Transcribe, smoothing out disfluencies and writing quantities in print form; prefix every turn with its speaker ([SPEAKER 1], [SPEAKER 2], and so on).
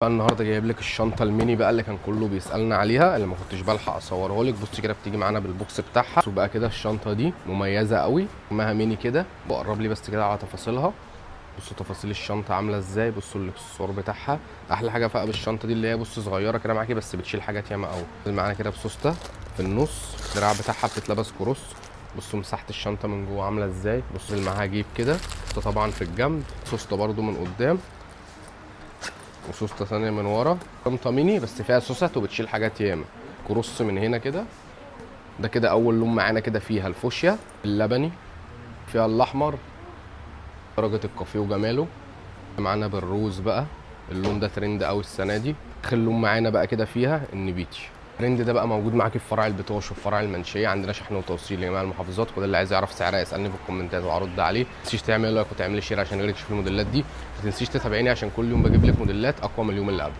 [SPEAKER 1] بقى النهارده جايب لك الشنطه الميني بقى اللي كان كله بيسالنا عليها، اللي ما كنتش بلحق اصورها لك. بصي كده بتيجي معانا بالبوكس بتاعها. بصوا بقى كده الشنطه دي مميزه قوي، اسمها ميني كده. بقرب لي بس كده على تفاصيلها. بصوا تفاصيل الشنطه عامله ازاي، بصوا الاكسسوار بتاعها. احلى حاجه بقى بالشنطه دي اللي هي بص صغيره كده معاكي بس بتشيل حاجات ياما قوي. معانا كده بسوسته في النص، الدراع بتاعها بتتلبس كروس. بصوا مساحه الشنطه من جوه عامله ازاي. بصوا اللي معاها جيب كده، سوسته طبعا في الجنب، سوسته برده من قدام، وسوسته ثانيه من ورا. شنطه ميني بس فيها سوست وبتشيل حاجات ياما. كروس من هنا كده. ده كده اول لون معانا كده، فيها الفوشيا، اللبني، فيها الاحمر، درجه الكافيه وجماله. معانا بالروز بقى، اللون ده ترند قوي السنه دي. اخر لون معانا بقى كده فيها النبيتي. الترند ده بقى موجود معاكي في فرع البطاش وفي فرع المنشيه. عندنا شحن وتوصيل لجميع المحافظات. كل اللي عايز يعرف سعرها يسالني في الكومنتات وهرد عليه. ما تنسيش تعملي لايك وتعملي شير عشان غيرك يشوف الموديلات دي. ما تنسيش تتابعيني عشان كل يوم بجيب لك موديلات اقوى من اليوم اللي قبله.